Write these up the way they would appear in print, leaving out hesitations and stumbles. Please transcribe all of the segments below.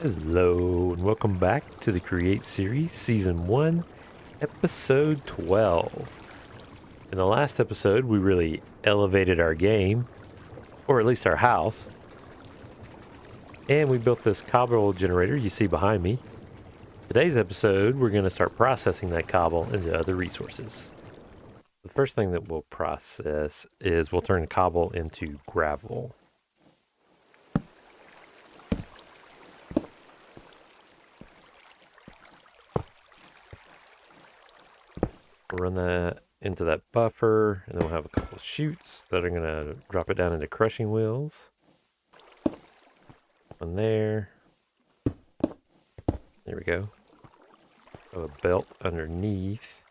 Hello, and welcome back to the Create series, Season 1, Episode 12. In the last episode, we really elevated our game, or at least our house, and we built this cobble generator you see behind me. Today's episode, we're going to start processing that cobble into other resources. The first thing that we'll process is we'll turn cobble into gravel. We'll run that into that buffer, and then we'll have a couple of chutes that are going to drop it down into crushing wheels. One there. There we go. A belt underneath.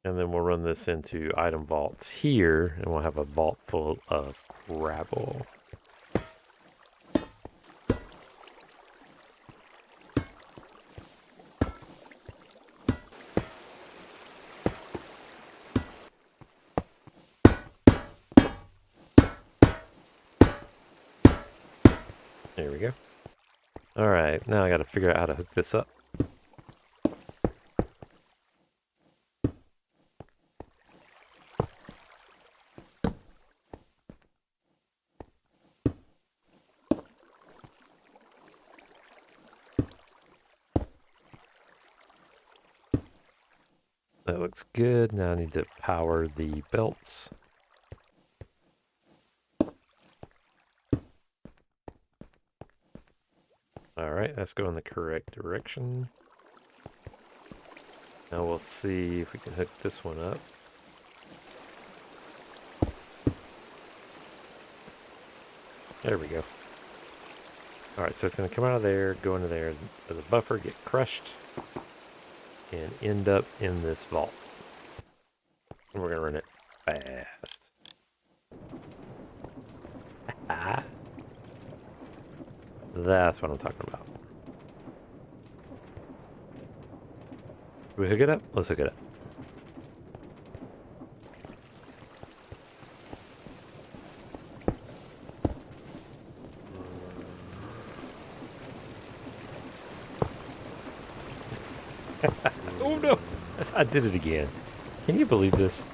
And then we'll run this into item vaults here, and we'll have a vault full of gravel. There we go. All right, now I got to figure out how to hook this up. That looks good. Now I need to power the belts. All right, let's go in the correct direction. Now we'll see if we can hook this one up. There we go. All right, so it's going to come out of there, go into there as a buffer, get crushed, and end up in this vault. And we're going to run it fast. That's what I'm talking about. Should we hook it up? Let's hook it up. Oh no! I did it again. Can you believe this?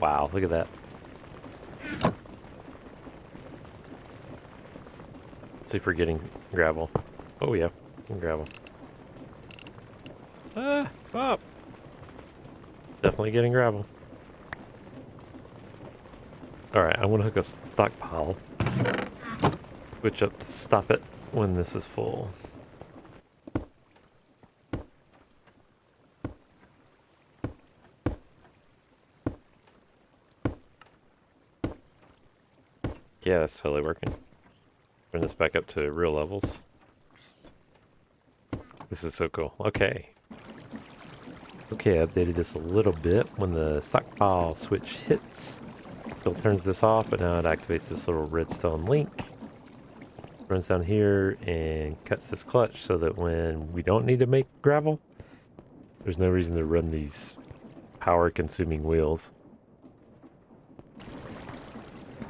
Wow, look at that. Let's see if we're getting gravel. Oh yeah, gravel. Ah, stop! Definitely getting gravel. Alright, I'm gonna hook a stockpile. Switch up to stop it when this is full. Yeah, that's totally working. Bring this back up to real levels. This is so cool. Okay. Okay, I updated this a little bit. When the stockpile switch hits, still turns this off, but now it activates this little redstone link. Runs down here and cuts this clutch so that when we don't need to make gravel, there's no reason to run these power-consuming wheels.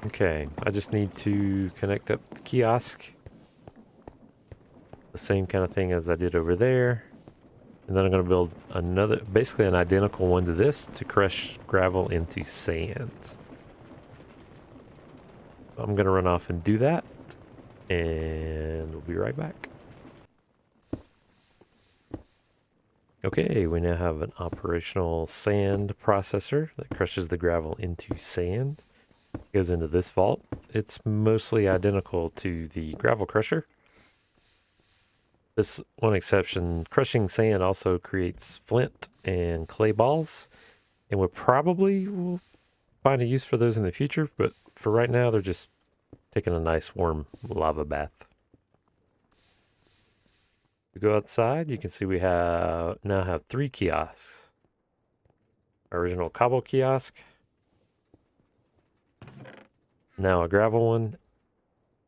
Okay, I just need to connect up the kiosk. The same kind of thing as I did over there. And then I'm going to build another, basically an identical one to this, to crush gravel into sand. I'm going to run off and do that, and we'll be right back. Okay, we now have an operational sand processor that crushes the gravel into sand. It goes into this vault. It's mostly identical to the gravel crusher. This one exception, crushing sand also creates flint and clay balls, and we probably will find a use for those in the future, but for right now they're just taking a nice warm lava bath. We go outside, you can see we now have 3 kiosks. Original cobble kiosk, now a gravel one,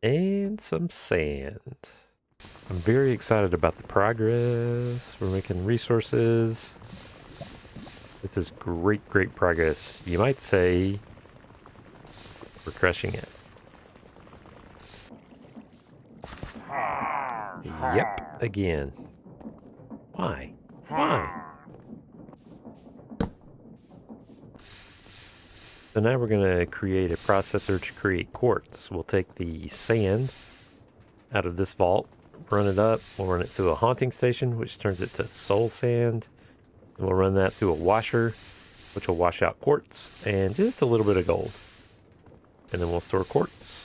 and some sand. I'm very excited about the progress. We're making resources. This is great, great progress. You might say we're crushing it. Yep, again. Why? Why? So now we're going to create a processor to create quartz. We'll take the sand out of this vault, run it up. We'll run it through a haunting station, which turns it to soul sand. And we'll run that through a washer, which will wash out quartz and just a little bit of gold. And then we'll store quartz.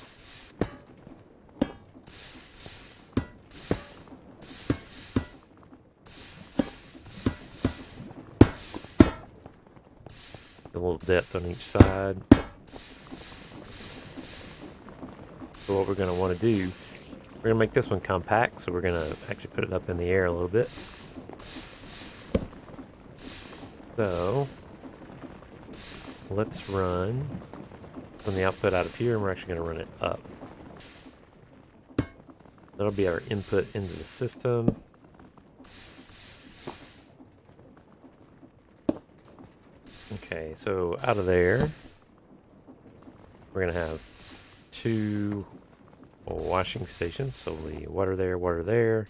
A little depth on each side. So what we're going to want to do, we're going to make this one compact, so we're going to actually put it up in the air a little bit. So let's run from the output out of here, and we're actually going to run it up. That'll be our input into the system. Okay, so out of there, we're going to have 2 washing stations. So the water there, water there.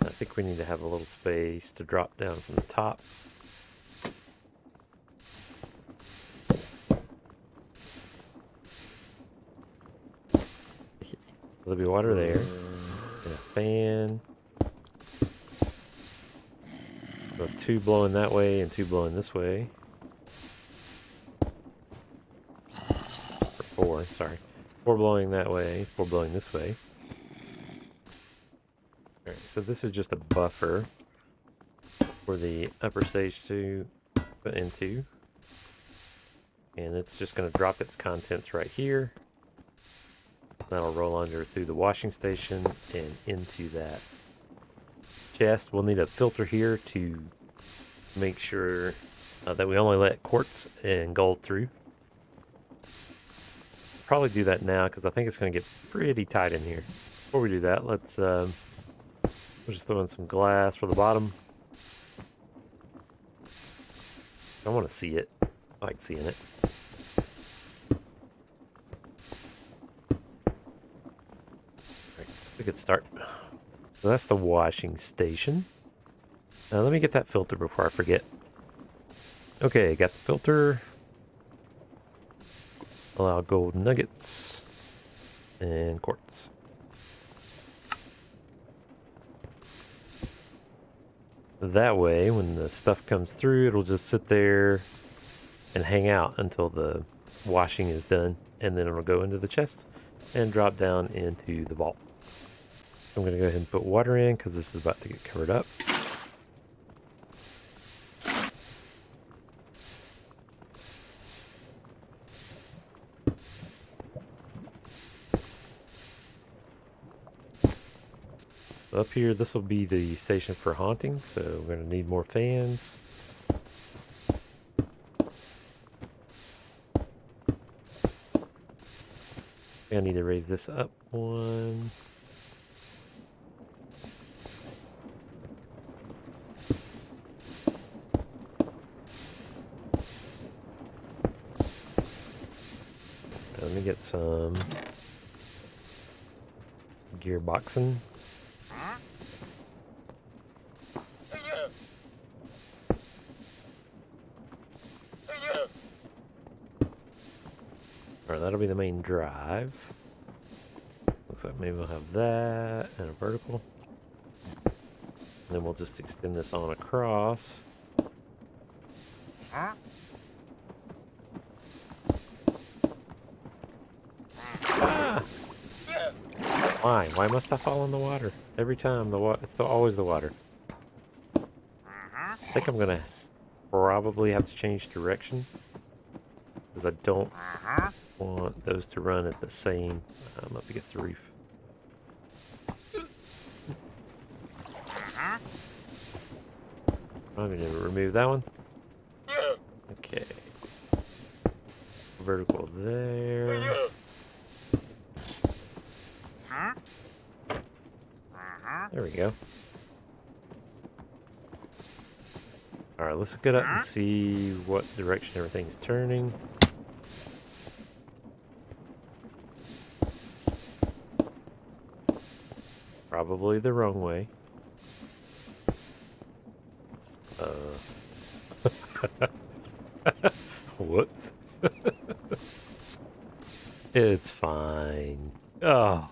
I think we need to have a little space to drop down from the top. There'll be water there, and a fan. So 2 blowing that way and 2 blowing this way. Or 4, sorry. 4 blowing that way, 4 blowing this way. Alright, so this is just a buffer for the upper stage to put into. And it's just going to drop its contents right here. That'll roll under through the washing station and into that chest. We'll need a filter here to make sure that we only let quartz and gold through. Probably do that now because I think it's going to get pretty tight in here. Before we do that, let's we'll just throw in some glass for the bottom. I want to see it. I like seeing it. A good start. So that's the washing station. Now let me get that filter before I forget. Okay, got the filter. Allow gold nuggets and quartz. That way, when the stuff comes through, it'll just sit there and hang out until the washing is done, and then it'll go into the chest and drop down into the vault. I'm going to go ahead and put water in because this is about to get covered up. So up here, this will be the station for haunting, so we're going to need more fans. I need to raise this up 1. Let me get some gearboxing. Alright, that'll be the main drive. Looks like maybe we'll have that and a vertical. And then we'll just extend this on across. Ah! Why? Why must I fall in the water? Every time it's always the water. I think I'm gonna probably have to change direction because I don't want those to run at the same. I'm up against the reef. I'm gonna remove that one. Okay. Vertical there. There we go. Alright, let's look it up and see what direction everything's turning. Probably the wrong way. Whoops. It's fine. Oh.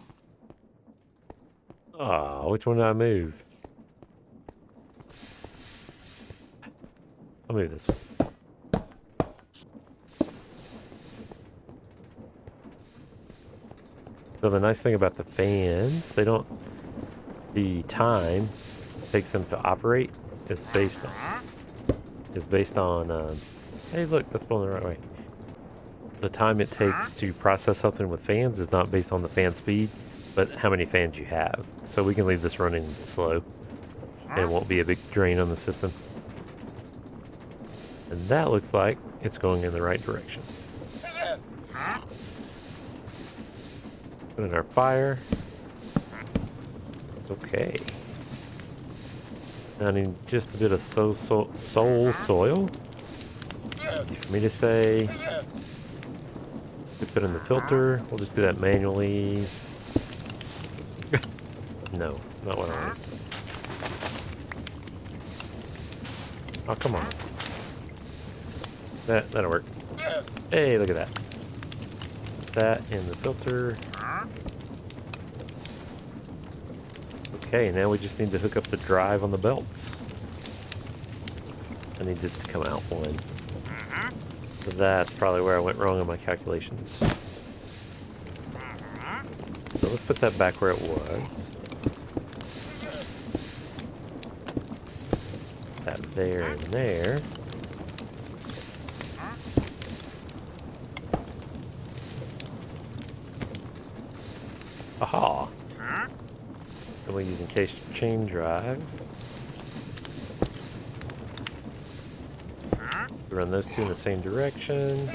Oh, which one did I move? I'll move this one. So the nice thing about the fans, the time it takes them to operate is based on hey look, that's blowing the right way. The time it takes to process something with fans is not based on the fan speed, but how many fans you have. So we can leave this running slow and it won't be a big drain on the system. And that looks like it's going in the right direction. Put in our fire. It's okay. I need just a bit of soul soil. Easy for me to say. We put in the filter. We'll just do that manually. No, not what I want. Oh, come on. That'll work. Hey, look at that. That in the filter. Okay, now we just need to hook up the drive on the belts. I need this to come out one. So that's probably where I went wrong on my calculations. So let's put that back where it was. That there and there. Aha! And we're using case chain drive. Run those two in the same direction.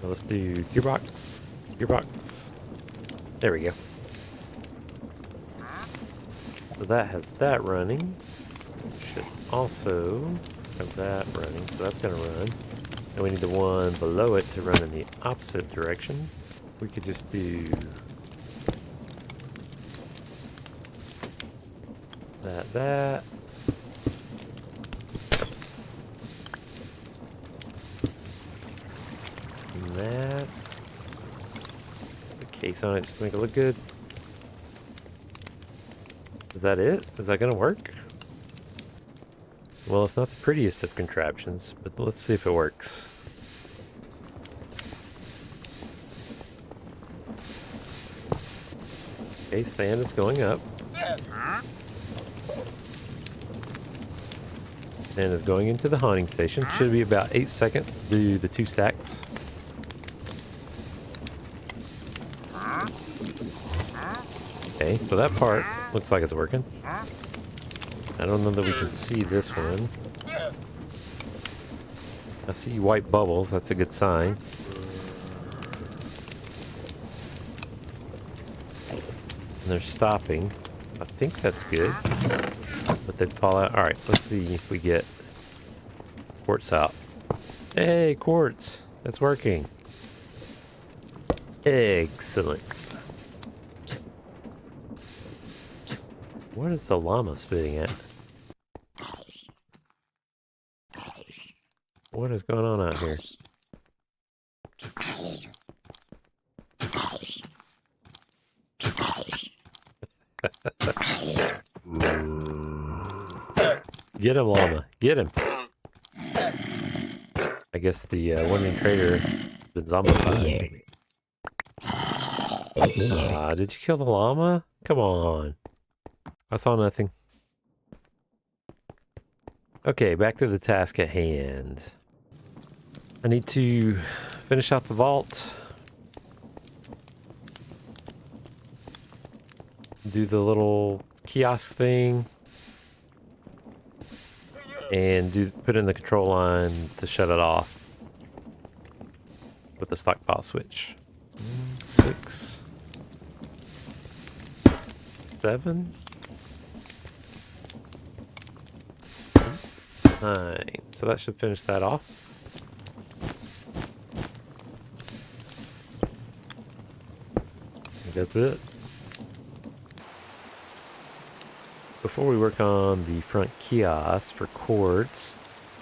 Now let's do gearbox. Gearbox. There we go. So that has that running. Should also have that running, so that's going to run. And we need the one below it to run in the opposite direction. We could just do that. And that. The case on it just to make it look good. Is that it? Is that going to work? Well, it's not the prettiest of contraptions, but let's see if it works. Okay, sand is going up. And is going into the haunting station. Should be about 8 seconds to do the 2 stacks. Okay, so that part looks like it's working. I don't know that we can see this one. I see white bubbles. That's a good sign. And they're stopping. I think that's good. But they fall out. Alright, let's see if we get quartz out. Hey, quartz. That's working. Excellent. What is the llama spitting at? What is going on out here? Get him, llama. Get him. I guess the wandering trader has been zombified. Did you kill the llama? Come on. I saw nothing. Okay, back to the task at hand. I need to finish out the vault. Do the little kiosk thing. And put in the control line to shut it off with the stockpile switch. 6, 7, 9. So that should finish that off. I think that's it. Before we work on the front kiosk for quartz,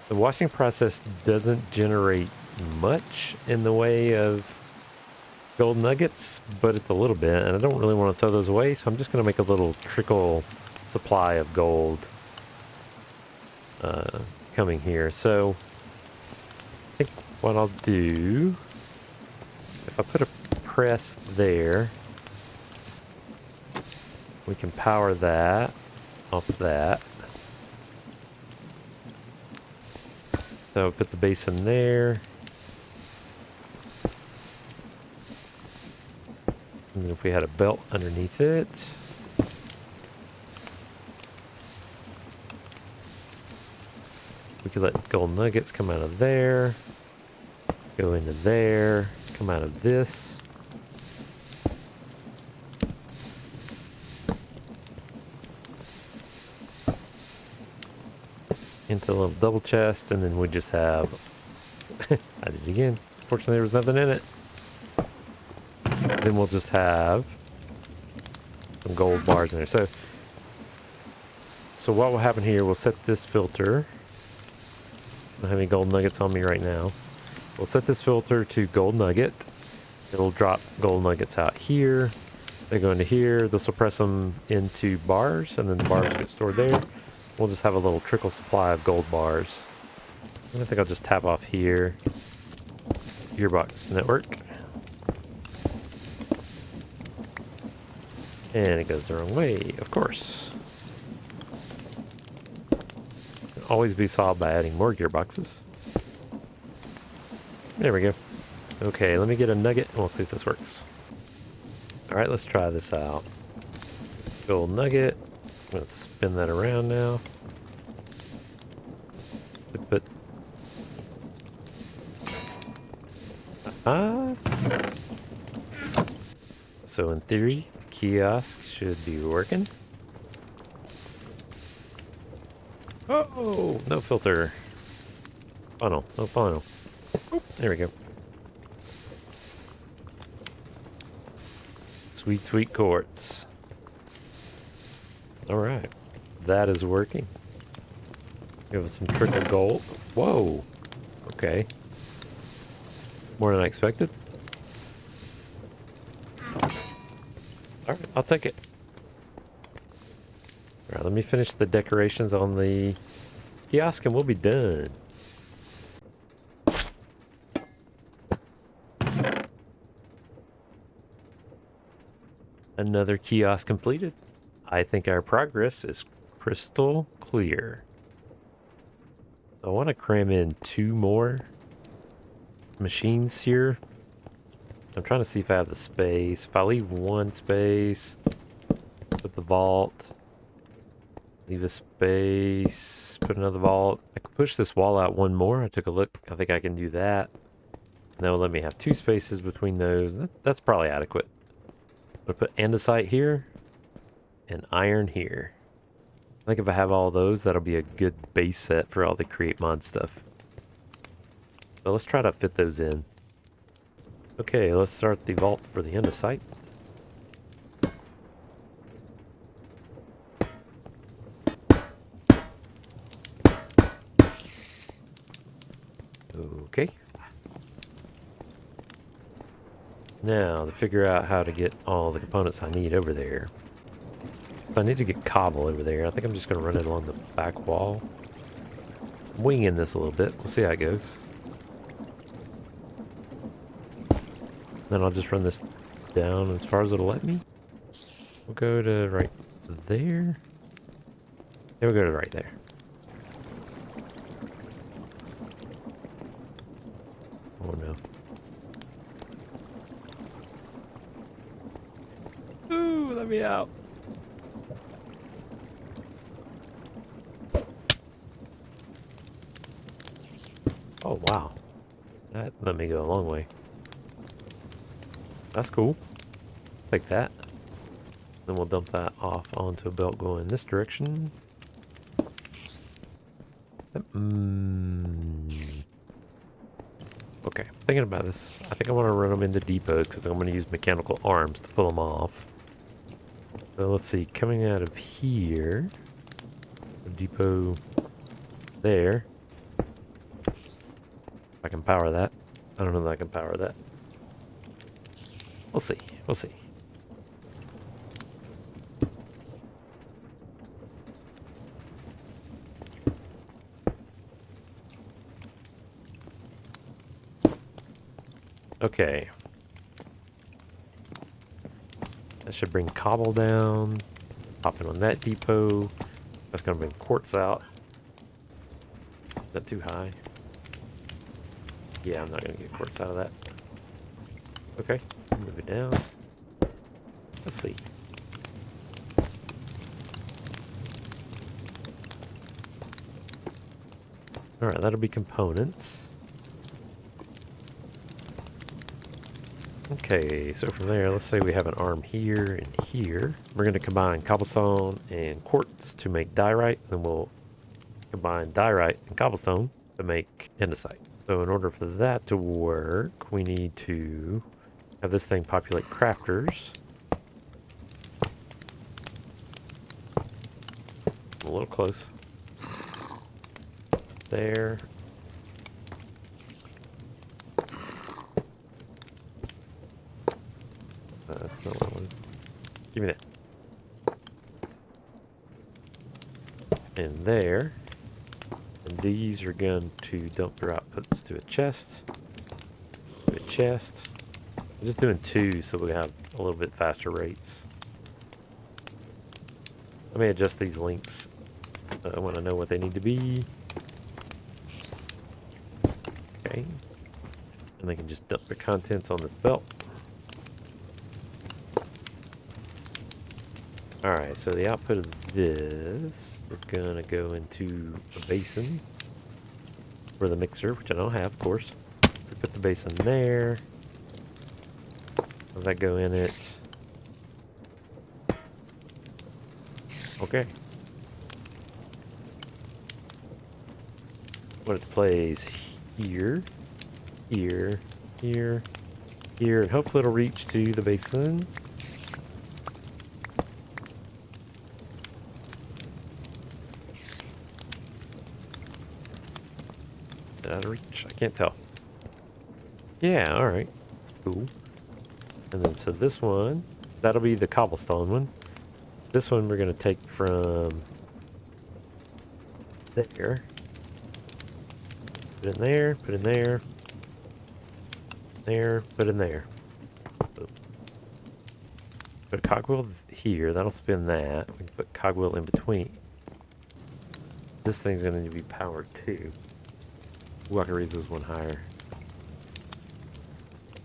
the washing process doesn't generate much in the way of gold nuggets, but it's a little bit, and I don't really want to throw those away, so I'm just going to make a little trickle supply of gold coming here. So I think what I'll do, if I put a press there, we can power that off that. So put the basin there. And then if we had a belt underneath it. We could let gold nuggets come out of there. Go into there. Come out of this. Into a little double chest, and then we just have I did it again. Fortunately there was nothing in it. Then we'll just have some gold bars in there. So what will happen here, we'll set this filter. I don't have any gold nuggets on me right now. We'll set this filter to gold nugget. It'll drop gold nuggets out here. They go into here. This will press them into bars, and then the bars will get stored there. We'll just have a little trickle supply of gold bars. I think I'll just tap off here. Gearbox network. And it goes the wrong way, of course. Can always be solved by adding more gearboxes. There we go. Okay, let me get a nugget and we'll see if this works. Alright, let's try this out. Gold nugget. I'm going to spin that around now. But so in theory, the kiosk should be working. Oh, no filter. Funnel, no funnel. Oop, there we go. Sweet, sweet quartz. Alright, that is working. Give us some trickle gold. Whoa, okay. More than I expected. Alright, I'll take it. Alright, let me finish the decorations on the kiosk and we'll be done. Another kiosk completed. I think our progress is crystal clear. I want to cram in 2 more machines here. I'm trying to see if I have the space. If I leave 1 space, put the vault, leave a space, put another vault. I could push this wall out 1 more. I took a look. I think I can do that. And that will let me have 2 spaces between those. That's probably adequate. I'm going to put andesite here and iron here. I think if I have all those, that'll be a good base set for all the create mod stuff. So let's try to fit those in. Okay, let's start the vault for the andesite. Okay. Now, to figure out how to get all the components I need over there. I need to get cobble over there. I think I'm just going to run it along the back wall. I'm winging this a little bit. We'll see how it goes. Then I'll just run this down as far as it'll let me. We'll go to right there. Then we'll go to right there. Oh no. Ooh, let me out. Oh wow. That let me go a long way. That's cool. Take that. Then we'll dump that off onto a belt going this direction. Okay, thinking about this. I think I want to run them into depots because I'm going to use mechanical arms to pull them off. So let's see, coming out of here, a depot there. If I can power that. I don't know that I can power that. We'll see. We'll see. Okay. That should bring cobble down. Pop it on that depot. That's going to bring quartz out. Is that too high? Yeah, I'm not going to get quartz out of that. Okay, move it down. Let's see. Alright, that'll be components. Okay, so from there, let's say we have an arm here and here. We're going to combine cobblestone and quartz to make diorite, and then we'll combine diorite and cobblestone to make andesite. So in order for that to work, we need to have this thing populate crafters. A little close. There. That's not what I wanted. Give me that. And there. And these are going to dump their outputs to a chest. To a chest. I'm just doing 2 so we have a little bit faster rates. Let me adjust these links. I want to know what they need to be. Okay. And they can just dump their contents on this belt. Alright, so the output of this is going to go into a basin for the mixer, which I don't have, of course. We put the basin there. Does that go in it? Okay. What it plays here, here, here, here, and hopefully it'll reach to the basin. Out of reach? I can't tell. Yeah, alright. Cool. And then so this one, that'll be the cobblestone one. This one we're going to take from there. Put in there, put in there. There, put in there. Put a cogwheel here, that'll spin that. We can put cogwheel in between. This thing's going to need to be powered too. Ooh, I can raise those one higher.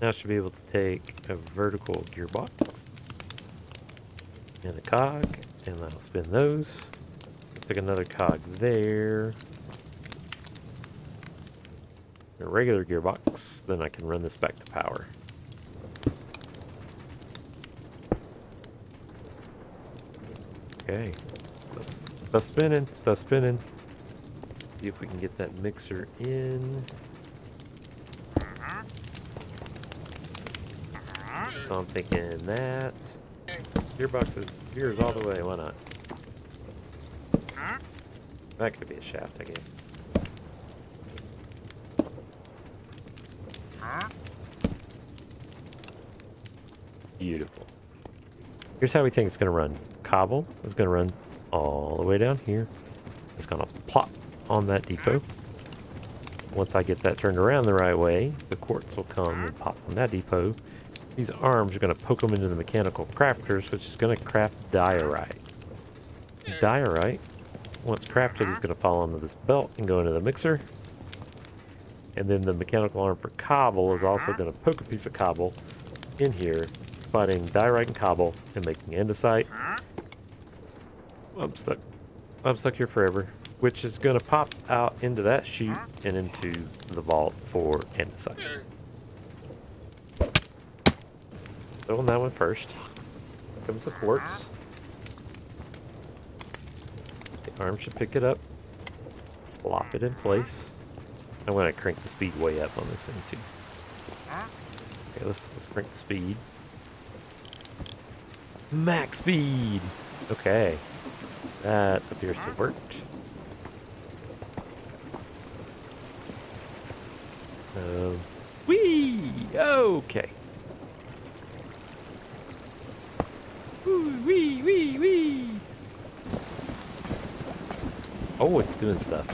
Now I should be able to take a vertical gearbox and a cog, and that'll spin those. Take another cog there. A regular gearbox, then I can run this back to power. Okay, stuff spinning, stuff spinning. See if we can get that mixer in. So I'm thinking that. Gearboxes, gears all the way, why not? That could be a shaft, I guess. Beautiful. Here's how we think it's going to run. Cobble is going to run all the way down here. It's going to plop on that depot. Once I get that turned around the right way, the quartz will come and pop on that depot. These arms are going to poke them into the mechanical crafters, which is going to craft diorite. Diorite, once crafted, is going to fall onto this belt and go into the mixer. And then the mechanical arm for cobble is also going to poke a piece of cobble in here, fighting diorite and cobble and making andesite. I'm stuck. I'm stuck here forever. Which is going to pop out into that chute and into the vault for andesite. Throw on that one first. Comes the quartz. The arm should pick it up. Plop it in place. I'm gonna crank the speed way up on this thing too. Okay, let's crank the speed. Max speed! Okay. That appears to have worked. Whee! Okay. Wee, wee, wee! Oh, it's doing stuff.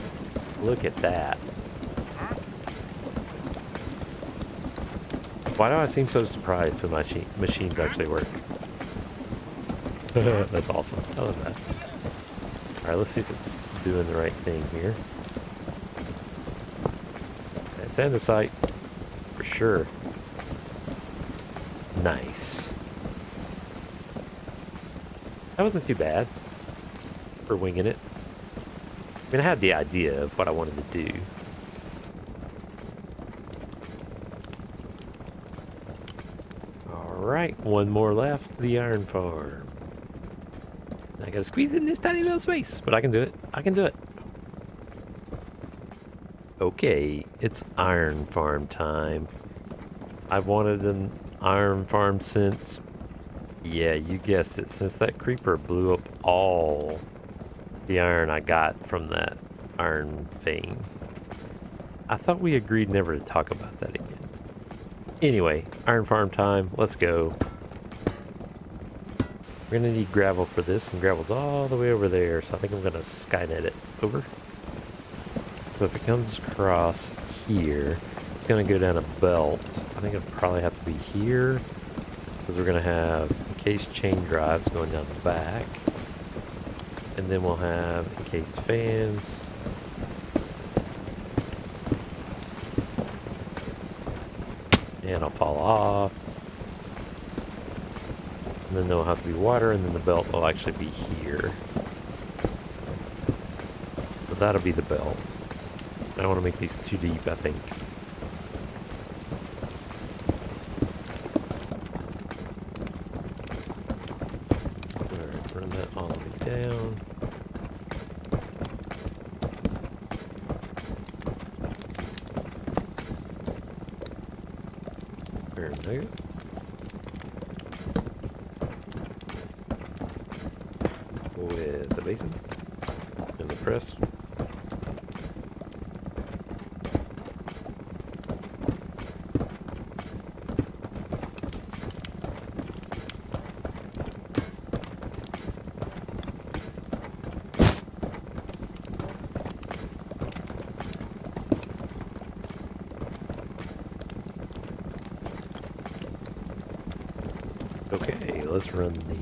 Look at that. Why do I seem so surprised when my machines actually work? That's awesome. I love that. Alright, let's see if it's doing the right thing here. It's andesite. For sure. Nice. That wasn't too bad for winging it. I mean, I had the idea of what I wanted to do. Alright, one more left. The iron farm. I gotta squeeze in this tiny little space, but I can do it. I can do it. Okay, it's iron farm time. I've wanted an iron farm since, yeah, you guessed it, since that creeper blew up all the iron I got from that iron vein. I thought we agreed never to talk about that again. Anyway, iron farm time, let's go. We're gonna need gravel for this, and gravel's all the way over there, so I think I'm gonna Skynet it over. So if it comes across here, it's gonna go down a belt. I think it'll probably have to be here, because we're gonna have encased chain drives going down the back. And then we'll have encased fans. And it'll fall off. And then there'll have to be water, and then the belt will actually be here. So that'll be the belt. I don't want to make these too deep, I think. Alright, run that all the way down. There we go. With the basin and the press. Okay, let's run the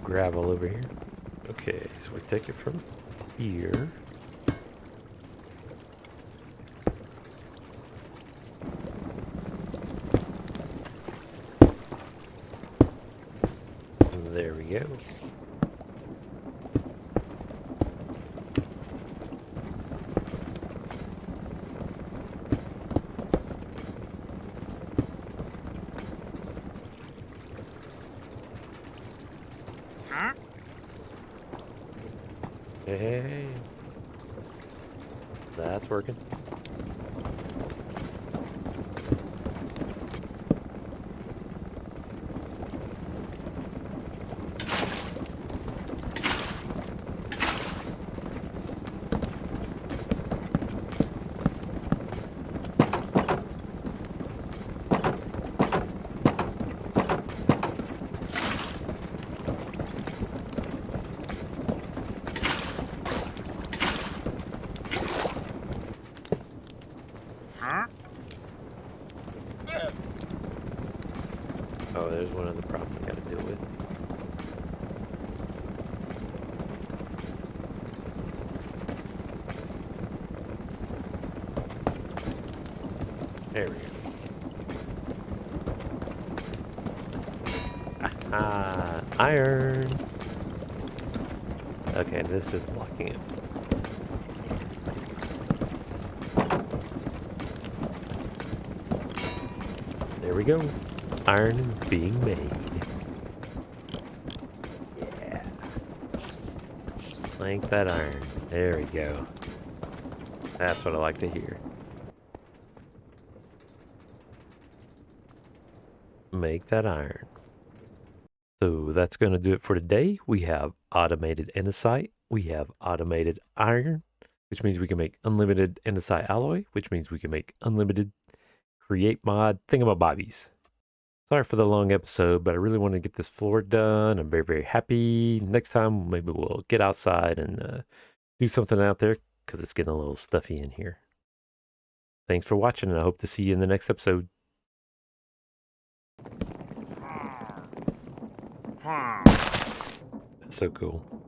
gravel over here. Okay, so we take it from here. There we go. Hey, that's working. Oh, there's one other problem I gotta deal with. There we go. Aha! Iron! Okay, this is blocking it. There we go. iron is being made. Yeah. Plank that iron. There we go. That's what I like to hear. Make that iron. So that's going to do it for today. We have automated andesite. We have automated iron, which means we can make unlimited andesite alloy, which means we can make unlimited create mod thingamabobbies. Sorry for the long episode, but I really want to get this floor done. I'm very, very happy. Next time, maybe we'll get outside and do something out there because it's getting a little stuffy in here. Thanks for watching, and I hope to see you in the next episode. That's so cool.